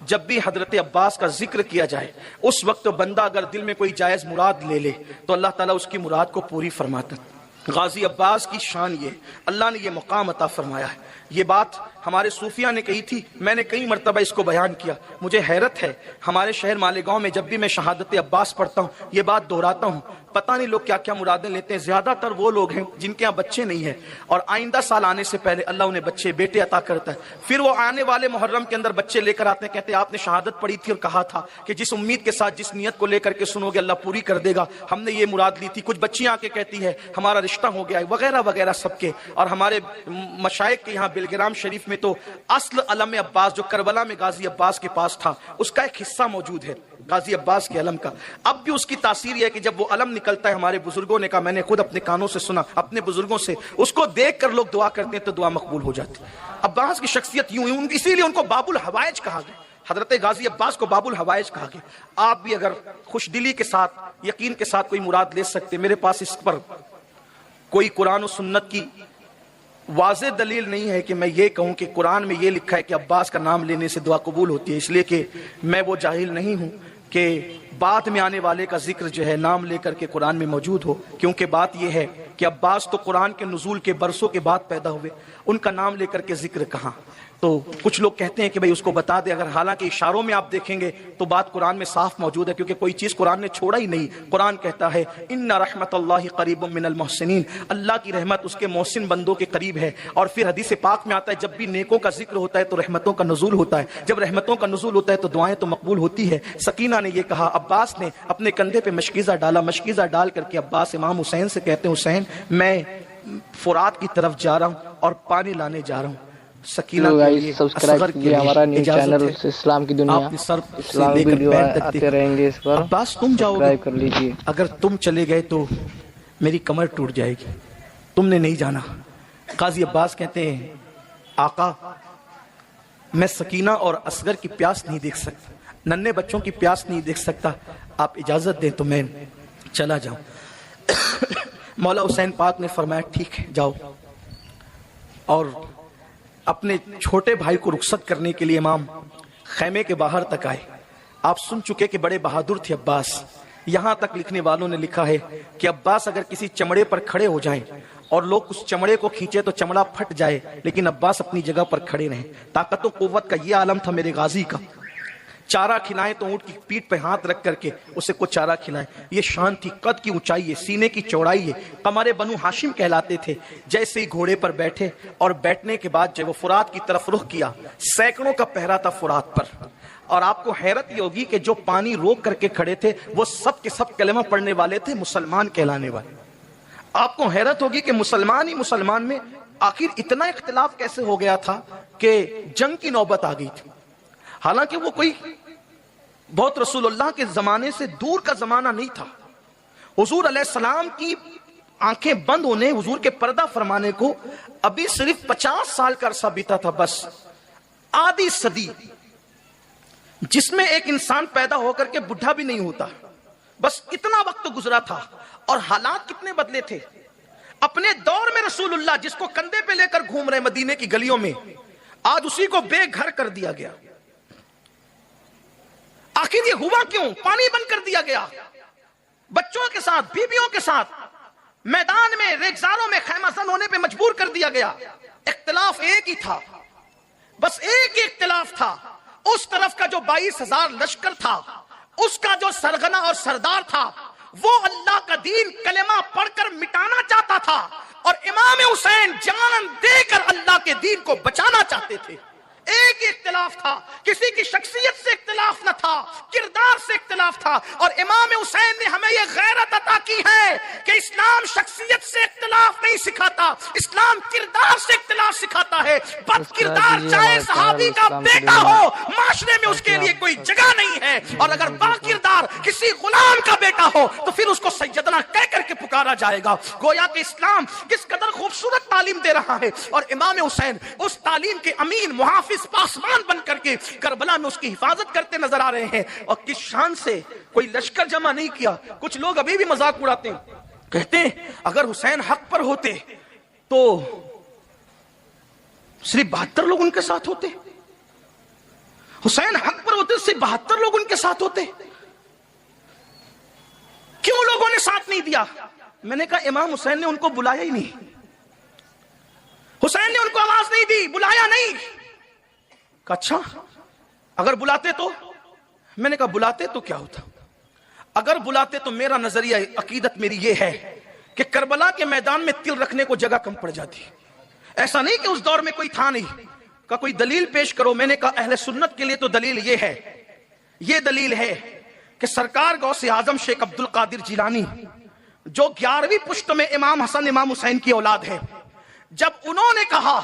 جب بھی حضرت عباس کا ذکر کیا جائے اس وقت بندہ اگر دل میں کوئی جائز مراد لے لے تو اللہ تعالیٰ اس کی مراد کو پوری فرماتا ہے۔ غازی عباس کی شان یہ، اللہ نے یہ مقام عطا فرمایا ہے۔ یہ بات ہمارے صوفیہ نے کہی تھی، میں نے کئی مرتبہ اس کو بیان کیا۔ مجھے حیرت ہے، ہمارے شہر مالیگاؤں میں جب بھی میں شہادت عباس پڑھتا ہوں یہ بات دہراتا ہوں، پتہ نہیں لوگ کیا کیا مرادیں لیتے ہیں۔ زیادہ تر وہ لوگ ہیں جن کے یہاں بچے نہیں ہیں اور آئندہ سال آنے سے پہلے اللہ انہیں بچے بیٹے عطا کرتا ہے، پھر وہ آنے والے محرم کے اندر بچے لے کر آتے ہیں، کہتے ہیں آپ نے شہادت پڑھی تھی اور کہا تھا کہ جس امید کے ساتھ جس نیت کو لے کر کے سنو گے اللہ پوری کر دے گا، ہم نے یہ مراد لی تھی۔ کچھ بچیاں آ کے کہتی ہے ہمارا رشتہ ہو گیا ہے وغیرہ وغیرہ سب کے۔ اور ہمارے مشائخ کے یہاں بلگرام شریف میں تو اصل علم عباس جو کربلا میں غازی عباس کے پاس تھا اس کا ایک حصہ موجود ہے غازی عباس کے علم کا۔ اب بھی اس کی تاثیر یہ ہے کہ جب وہ علم نکلتا ہے، ہمارے بزرگوں نے کہا، میں نے خود اپنے کانوں سے سنا اپنے بزرگوں سے، اس کو دیکھ کر لوگ دعا کرتے ہیں تو دعا مقبول ہو جاتی ہے۔ عباس کی شخصیت یوں ہی، اسی لیے ان کو باب الحوائج کہا گیا، حضرت غازی عباس کو باب الحوائج کہا گیا۔ آپ بھی اگر خوش دلی کے ساتھ یقین کے ساتھ کوئی مراد لے سکتے، میرے پاس اس پر کوئی قرآن و سنت کی واضح دلیل نہیں ہے کہ میں یہ کہوں کہ قرآن میں یہ لکھا ہے کہ عباس کا نام لینے سے دعا قبول ہوتی ہے، اس لیے کہ میں وہ جاہل نہیں ہوں کہ بعد میں آنے والے کا ذکر جو ہے نام لے کر کے قرآن میں موجود ہو، کیونکہ بات یہ ہے کہ عباس تو قرآن کے نزول کے برسوں کے بعد پیدا ہوئے، ان کا نام لے کر کے ذکر کہاں؟ تو کچھ لوگ کہتے ہیں کہ بھئی اس کو بتا دے، اگر حالانکہ اشاروں میں آپ دیکھیں گے تو بات قرآن میں صاف موجود ہے، کیونکہ کوئی چیز قرآن نے چھوڑا ہی نہیں۔ قرآن کہتا ہے ان رحمت اللہ قریب من المحسنین، اللہ کی رحمت اس کے محسن بندوں کے قریب ہے۔ اور پھر حدیث پاک میں آتا ہے جب بھی نیکوں کا ذکر ہوتا ہے تو رحمتوں کا نزول ہوتا ہے، جب رحمتوں کا نزول ہوتا ہے تو دعائیں تو مقبول ہوتی ہے۔ سکینہ نے یہ کہا، عباس نے اپنے کندھے پہ مشکیزہ ڈالا، مشکیزہ ڈال کر کے عباس امام حسین سے کہتے ہیں حسین میں فرات کی طرف جا رہا ہوں اور پانی لانے جا رہا ہوں۔ سکینہ سبسکرائب کیجیے ہمارا نیو چینل اسلام کی دنیا، اسلام ویڈیو آتے رہیں گے، اس پر عباس تم جاؤ سبسکرائب کر لیجیے۔ اگر تم چلے گئے تو میری کمر ٹوٹ جائے گی، تم نے نہیں جانا۔ قاضی عباس کہتے ہیں آقا میں سکینہ اور اصغر کی پیاس نہیں دیکھ سکتا، ننھے بچوں کی پیاس نہیں دیکھ سکتا، آپ اجازت دیں تو میں چلا جاؤں۔ مولا حسین پاک نے فرمایا ٹھیک ہے جاؤ، اور اپنے چھوٹے بھائی کو رخصت کرنے کے لیے امام خیمے کے باہر تک آئے۔ آپ سن چکے کہ بڑے بہادر تھے عباس، یہاں تک لکھنے والوں نے لکھا ہے کہ عباس اگر کسی چمڑے پر کھڑے ہو جائیں اور لوگ اس چمڑے کو کھینچے تو چمڑا پھٹ جائے، لیکن عباس اپنی جگہ پر کھڑے رہیں۔ طاقت و قوت کا یہ عالم تھا میرے غازی کا، چارہ کھلائیں تو اونٹ کی پیٹھ پہ ہاتھ رکھ کر کے اسے کچھ چارہ کھلائیں، یہ شان تھی۔ قد کی اونچائی ہے، سینے کی چوڑائی ہے، قمر بنو ہاشم کہلاتے تھے۔ جیسے ہی گھوڑے پر بیٹھے اور بیٹھنے کے بعد جب وہ فرات کی طرف رخ کیا، سینکڑوں کا پہرا تھا فرات پر، اور آپ کو حیرت یہ ہوگی کہ جو پانی روک کر کے کھڑے تھے وہ سب کے سب کلمہ پڑھنے والے تھے، مسلمان کہلانے والے۔ آپ کو حیرت ہوگی کہ مسلمان ہی مسلمان میں آخر اتنا اختلاف کیسے ہو گیا تھا کہ جنگ کی نوبت آ گئی تھی۔ حالانکہ وہ کوئی بہت رسول اللہ کے زمانے سے دور کا زمانہ نہیں تھا، حضور علیہ السلام کی آنکھیں بند ہونے، حضور کے پردہ فرمانے کو ابھی صرف 50 سال کا عرصہ بیتا تھا، بس آدھی صدی جس میں ایک انسان پیدا ہو کر کے بڈھا بھی نہیں ہوتا، بس اتنا وقت گزرا تھا۔ اور حالات کتنے بدلے تھے۔ اپنے دور میں رسول اللہ جس کو کندھے پہ لے کر گھوم رہے مدینے کی گلیوں میں، آج اسی کو بے گھر کر دیا گیا۔ آخر یہ ہوا کیوں؟ پانی بند کر دیا گیا، بچوں کے ساتھ بیویوں کے ساتھ میدان میں ریگزاروں میں خیمہ زن ہونے پہ مجبور کر دیا گیا۔ اختلاف ایک ہی تھا، بس ایک ہی اختلاف تھا، اس طرف کا جو 22,000 لشکر تھا، اس کا جو سرغنہ اور سردار تھا، وہ اللہ کا دین کلمہ پڑھ کر مٹانا چاہتا تھا، اور امام حسین جان دے کر اللہ کے دین کو بچانا چاہتے تھے۔ ایک ہی اختلاف تھا، کسی کی شخصیت سے اختلاف نہ تھا، کردار سے اختلاف تھا۔ اور امام حسین نے ہمیں یہ غیرت عطا کی ہے کہ اسلام شخصیت سے اختلاف نہیں سکھاتا، اسلام کردار سے اختلاف سکھاتا ہے۔ بد کردار چاہے صحابی کا بیٹا ہو، معاشرے میں اس کے لیے کوئی جگہ نہیں ہے، اور اگر با کردار کسی غلام کا بیٹا ہو تو پھر اس کو سیدنا کہہ کر کے پکارا جائے گا۔ گویا کہ اسلام کس قدر خوبصورت تعلیم دے رہا ہے، اور امام حسین اس تعلیم کے امین محافظ پاسبان بن کر کے کربلا میں اس کی حفاظت کرتے نظر آ رہے ہیں۔ اور کس شان سے کوئی لشکر جمع نہیں کیا۔ کچھ لوگ ابھی بھی مذاق اڑاتے ہیں، کہتے ہیں اگر حسین حق پر ہوتے تو صرف 72 لوگ ان کے ساتھ ہوتے، حسین حق پر تو صرف 72 لوگ ان کے ساتھ ہوتے، کیوں لوگوں نے ساتھ نہیں دیا؟ میں نے کہا امام حسین نے ان کو بلایا ہی نہیں، حسین نے ان کو آواز نہیں دی، بلایا نہیں۔ کہا اچھا اگر بلاتے تو؟ میں نے کہا بلاتے تو کیا ہوتا؟ اگر بلاتے تو میرا نظریہ عقیدت میری یہ ہے کہ کربلا کے میدان میں تل رکھنے کو جگہ کم پڑ جاتی۔ ایسا نہیں کہ اس دور میں کوئی تھا نہیں، کہ کوئی دلیل پیش کرو۔ میں نے کہا اہل سنت کے لیے تو دلیل یہ ہے، یہ دلیل ہے کہ سرکار غوث اعظم شیخ عبد القادر جیلانی جو 11ویں پشت میں امام حسن امام حسین کی اولاد ہے، جب انہوں نے کہا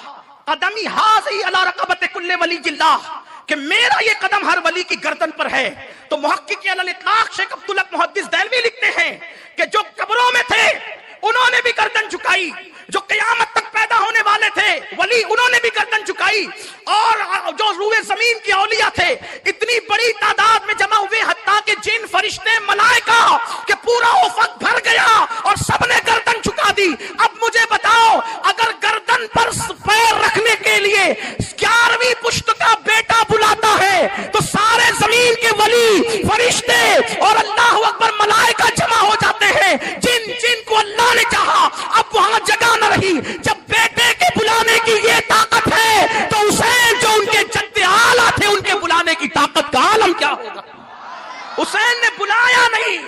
قدمی ہاذی علی رقبۃ کل ولی اللہ، کہ میرا یہ قدم ہر ولی کی گردن پر ہے، تو محقق علی الاطلاق شیخ عبداللہ محدث دہلوی لکھتے ہیں کہ جو قبروں میں تھے انہوں نے بھی گردن جھکائی، جو قیامت تک پیدا ہونے والے تھے ولی انہوں نے بھی گردن جھکائی، اور جو روئے زمین کے اولیاء تھے اتنی بڑی تعداد میں جمع ہوئے حتیٰ کہ جن فرشتے ملائکہ کہ پورا افق بھر گیا اور سب نے گردن جھکا دی۔ اب مجھے بتاؤ اگر گردن پر پیر رکھنے کے لیے 11ویں پشت کا بیٹا بلاتا ہے تو سارے زمین کے ولی فرشتے اور اللہ اکبر ملائکہ جمع ہو جاتے ہیں، جن جن کو اللہ نے چاہا۔ اب وہاں جگہ نہ رہی، جب بیٹے کے بلانے کی یہ طاقت ہے تو حسین جو ان کے جد اعلیٰ تھے ان کے بلانے کی طاقت کا عالم کیا ہوگا؟ حسین نے بلایا نہیں،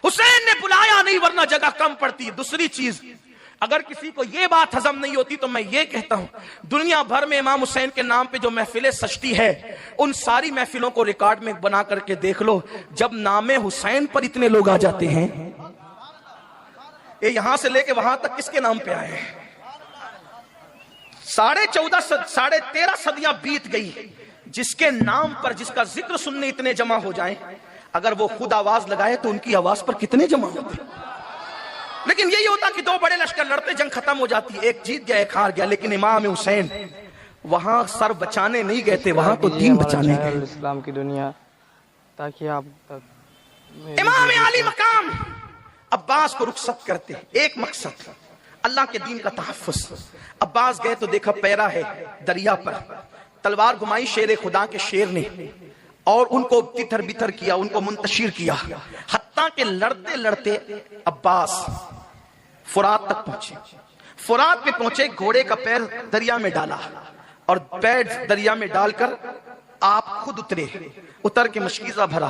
حسین نے بلایا نہیں، ورنہ جگہ کم پڑتی۔ دوسری چیز، اگر کسی کو یہ بات ہضم نہیں ہوتی تو میں یہ کہتا ہوں دنیا بھر میں امام حسین کے نام پہ جو محفلیں سجتی ہے ان ساری محفلوں کو ریکارڈ میں بنا کر کے دیکھ لو، جب نام حسین پر اتنے لوگ آ جاتے ہیں، یہ یہاں سے لے کے وہاں تک کس کے نام پہ آئے ہیں؟ 13.5 صدیاں بیت گئی، جس کے نام پر جس کا ذکر سننے اتنے جمع ہو جائیں، اگر وہ خود آواز لگائے تو ان کی آواز پر کتنے جمع ہوتے؟ لیکن یہی ہوتا کہ 2 بڑے لشکر لڑتے، جنگ ختم ہو جاتی، ایک جیت گیا ایک ہار گیا، لیکن امام حسین وہاں سر بچانے نہیں گئے تھے، وہاں تو دین بچانے گئے۔ اسلام کی دنیا تاکہ آپ تک امام علی مقام عباس کو رخصت کرتے، ایک مقصد اللہ کے دین کا تحفظ۔ عباس گئے تو دیکھا پیرا ہے دریا پر، تلوار گھمائی شیر خدا کے شیر نے، اور ان کو تتر بتر کیا، ان کو منتشر کیا، حتیٰ کہ لڑتے لڑتے عباس فرات تک پہنچے۔ فرات پہ پہنچے، گھوڑے کا پیر دریا میں ڈالا اور پیر دریا میں ڈال کر آپ خود اتر کے مشکیزہ بھرا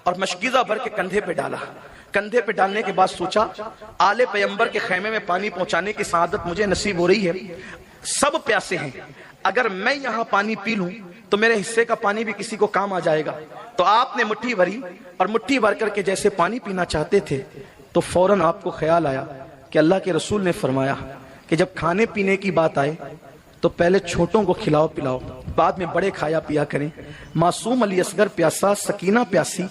اور مشکیزہ بھر کے کندھے پہ ڈالا۔ کندھے پہ ڈالنے کے بعد سوچا آل پیغمبر کے خیمے میں پانی پہنچانے کی سعادت مجھے نصیب ہو رہی ہے، سب پیاسے ہیں، اگر میں یہاں پانی پی لوں تو میرے حصے کا پانی بھی کسی کو کام آ جائے گا۔ تو آپ نے مٹھی بھری اور مٹھی بھر کر کے جیسے پانی پینا چاہتے تھے تو فوراً آپ کو خیال آیا کہ اللہ کے رسول نے فرمایا کہ جب کھانے پینے کی بات آئے تو پہلے چھوٹوں کو کھلاؤ پلاؤ، بعد میں بڑے کھایا پیا کریں۔ معصوم علی اصغر پیاسا، سکینہ پیاسی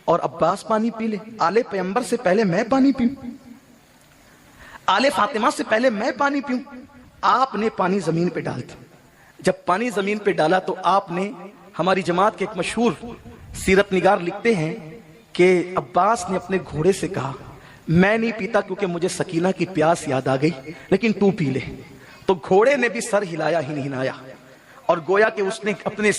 اور عباس پانی پی لے، آل پیغمبر سے پہلے میں پانی پیوں، آل فاطمہ سے پہلے میں پانی پیوں۔ آپ نے پانی زمین پہ ڈال دیا۔ جب پانی زمین پہ ڈالا تو آپ نے، ہماری جماعت کے ایک مشہور سیرت نگار لکھتے ہیں کہ عباس نے اپنے گھوڑے سے کہا میں نہیں پیتا کیونکہ مجھے سکینہ کی پیاس یاد آ گئی، لیکن تو پی لے۔ تو گھوڑے نے بھی سر ہلایا ہی نہیں ہلایا، اور گویا کہ اس نے اپنے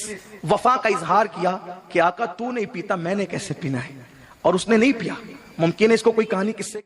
وفا کا اظہار کیا کہ آقا تو نہیں پیتا میں نے کیسے پینا ہے، اور اس نے نہیں پیا۔ ممکن ہے اس کو کوئی کہانی کس سے